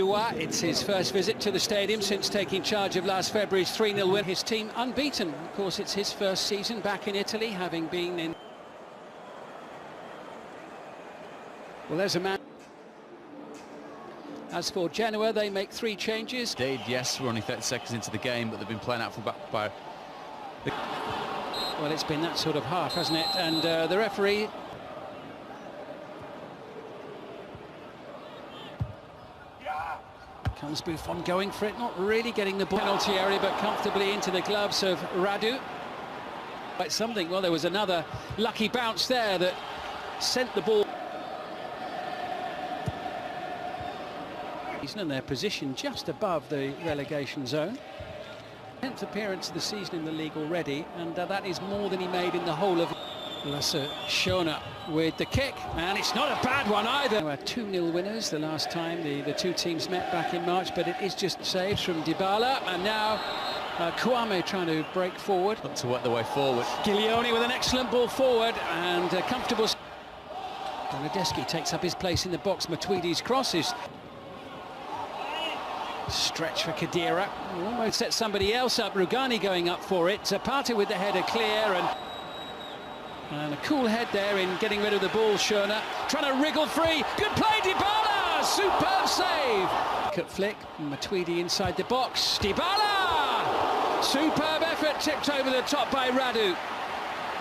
It's his first visit to the stadium since taking charge of last February's 3-0 win. His team unbeaten. Of course, it's his first season back in Italy, having been in... Well, there's a man. As for Genoa, they make 3 changes. Indeed, yes, we're only 30 seconds into the game, but they've been playing out from back by... Well, it's been that sort of half, hasn't it? And the referee... Comes Buffon going for it, not really getting the penalty area, but comfortably into the gloves of Radu. But something, well, there was another lucky bounce there that sent the ball. And their position just above the relegation zone. 10th appearance of the season in the league already, and that is more than he made in the whole of... Geona with the kick, and it's not a bad one either. They were 2-0 winners the last time the two teams met back in March, but it is just saves from Dybala, and now Kwame trying to break forward. Look to work their way forward. Giglioni with an excellent ball forward, and comfortable... Donadeschi takes up his place in the box. Matuidi's crosses. Stretch for Khedira. Almost set somebody else up. Rugani going up for it. Zapata with the header clear, and a cool head there in getting rid of the ball. Geona trying to wriggle free. Good play, Dybala! Superb save. Cut flick. Matuidi inside the box. Dybala! Superb effort, tipped over the top by Radu.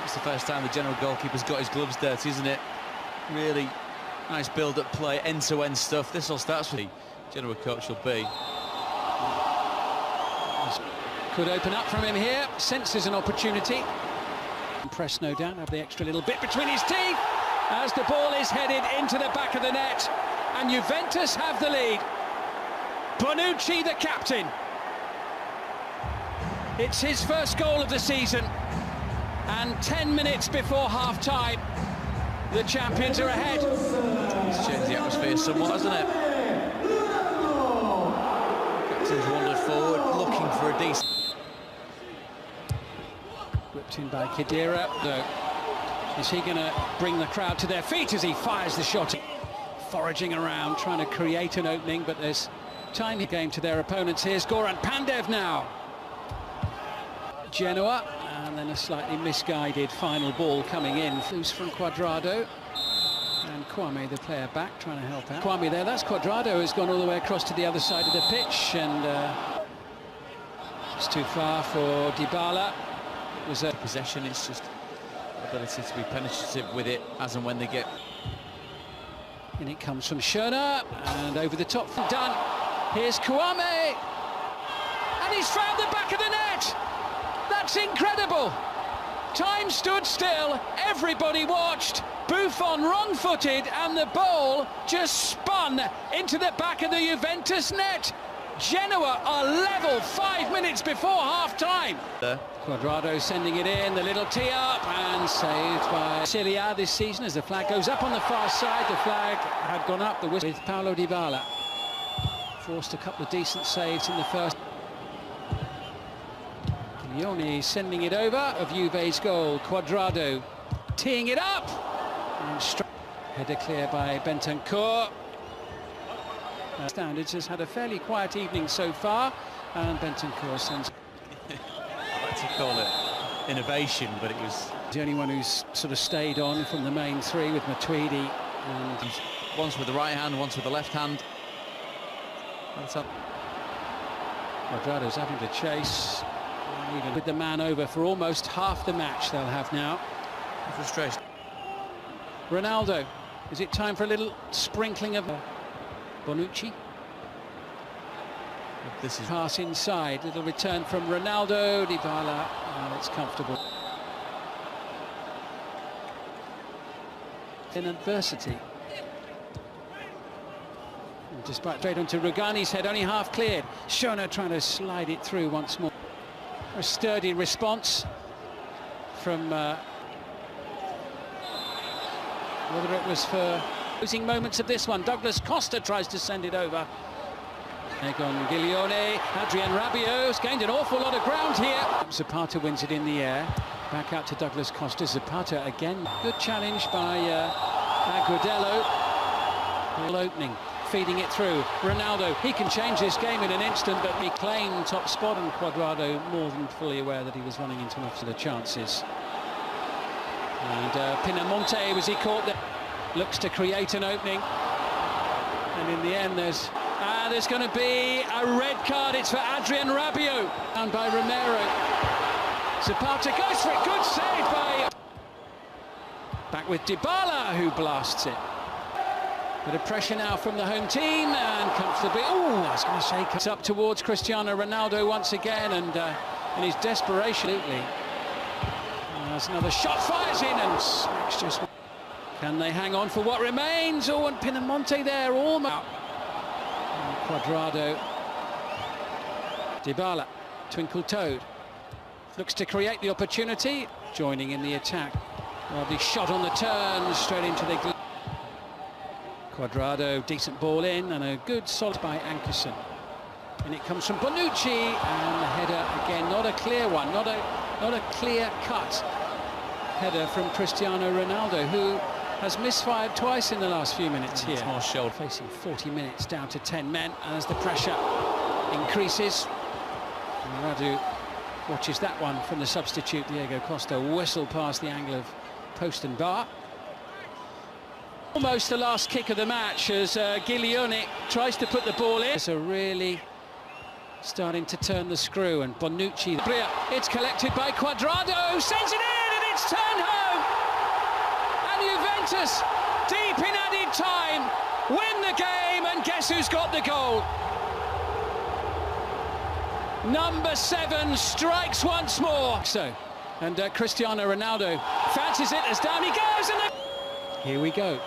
It's the first time the Genoa goalkeeper's got his gloves dirty, isn't it? Really nice build-up play, end-to-end stuff. This all starts with the Genoa coach will be. Could open up from him here. Senses an opportunity. Press, no doubt, have the extra little bit between his teeth as the ball is headed into the back of the net, and Juventus have the lead. Bonucci, the captain. It's his first goal of the season, and 10 minutes before half-time, the champions are ahead. It's changed the atmosphere somewhat, hasn't it? Captain's wandered forward, looking for a decent... Whipped in by Khedira, though. Is he going to bring the crowd to their feet as he fires the shot? Foraging around, trying to create an opening, but there's time game to their opponents. Here's Goran Pandev now. Genoa, and then a slightly misguided final ball coming in. Loose from Cuadrado. And Kwame, the player back, trying to help out. Kwame there, that's Cuadrado, has gone all the way across to the other side of the pitch, and it's too far for Dybala. Was a possession, it's just ability to be penetrative with it as and when they get. And it comes from Geona, and over the top from Dunn. Here's Kwame, and he's found the back of the net. That's incredible. Time stood still, everybody watched. Buffon wrong-footed, and the ball just spun into the back of the Juventus net. Genoa are level 5 minutes before half-time. Cuadrado sending it in, the little tee up, and saved by Cilia this season as the flag goes up on the far side. The flag had gone up, the whistle with Paulo Dybala. Forced a couple of decent saves in the first. Giglioni sending it over of Juve's goal. Cuadrado teeing it up. And header clear by Bentancur. Standards has had a fairly quiet evening so far, and Bentancur sends... I like to call it innovation, but it was... The only one who's sort of stayed on from the main three with Matuidi. And once with the right hand, once with the left hand. Cuadrado's having to chase, even with the man over for almost half the match they'll have now. Frustration. Ronaldo, is it time for a little sprinkling of... Bonucci. This is pass inside, little return from Ronaldo. Dybala, oh, it's comfortable. In adversity. And despite straight onto Rugani's head, only half cleared. Geona trying to slide it through once more. A sturdy response from whether it was for losing moments of this one. Douglas Costa tries to send it over. Egon Giglioni, Adrien Rabiot's gained an awful lot of ground here. Zapata wins it in the air. Back out to Douglas Costa. Zapata again. Good challenge by Agudelo. Ball opening. feeding it through. Ronaldo, he can change this game in an instant, but he claimed top spot, and Cuadrado more than fully aware that he was running into enough of the chances. And Pinamonti, was he caught there? Looks to create an opening. And in the end, there's going to be a red card. It's for Adrien Rabiot. Down by Romero. Zapata goes for it. Good save by... Back with Dybala, who blasts it. Bit of pressure now from the home team, and comfortably... Oh, I was going to say... It's up towards Cristiano Ronaldo once again, and in his desperation... Absolutely. There's another shot, fires in, and smacks just... Can they hang on for what remains? Oh, and Pinamonti there, almost... Cuadrado. Dybala, twinkle toed. Looks to create the opportunity, joining in the attack. Well, the shot on the turn, straight into the... Cuadrado, decent ball in, and a good solid by Ankerson. And it comes from Bonucci, and the header again, not a clear one, not a clear-cut header from Cristiano Ronaldo, who has misfired twice in the last few minutes here. It's more shoulder. Facing 40 minutes down to 10 men as the pressure increases. Radu watches that one from the substitute Diego Costa, whistle past the angle of post and bar. Almost the last kick of the match as Giglione tries to put the ball in. It's really starting to turn the screw, and Bonucci. It's collected by Cuadrado, sends it in, and it's turned home. Juventus, deep in added time, win the game, and guess who's got the goal? Number 7 strikes once more. And Cristiano Ronaldo fancies it as down he goes, and here we go.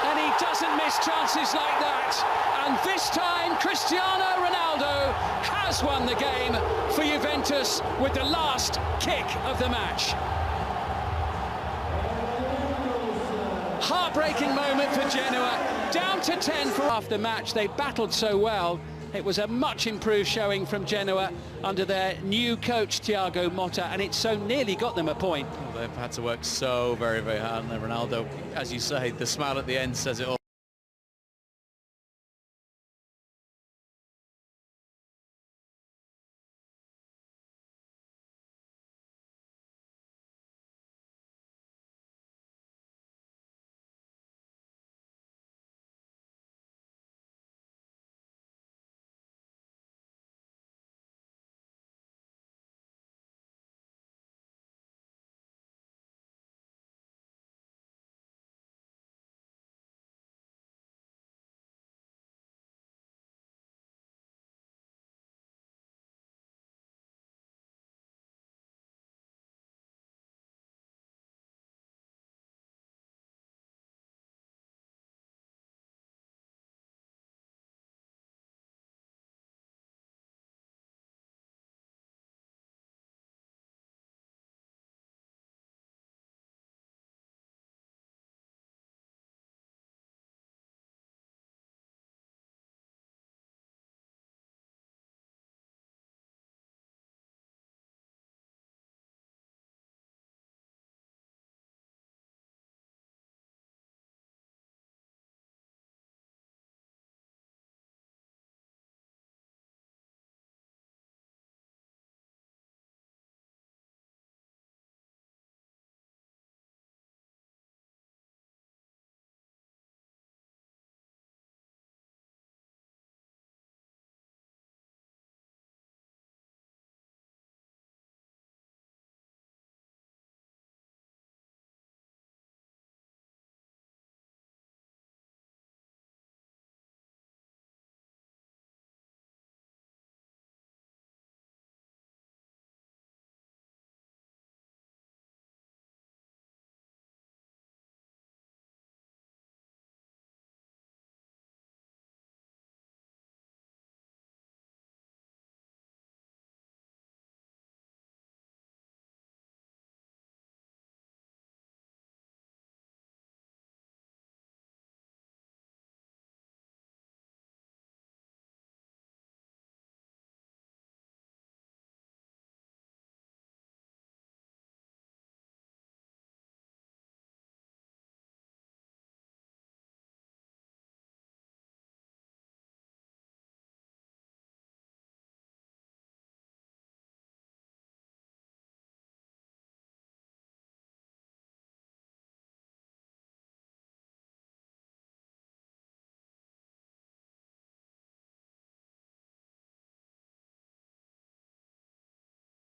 And he doesn't miss chances like that. And this time, Cristiano Ronaldo has won the game for Juventus with the last kick of the match. Heartbreaking moment for Genoa, down to 10 for after the match. They battled so well. It was a much improved showing from Genoa under their new coach Thiago Motta, and it so nearly got them a point. Well, they've had to work so very, very hard, and Ronaldo, as you say, the smile at the end says it all.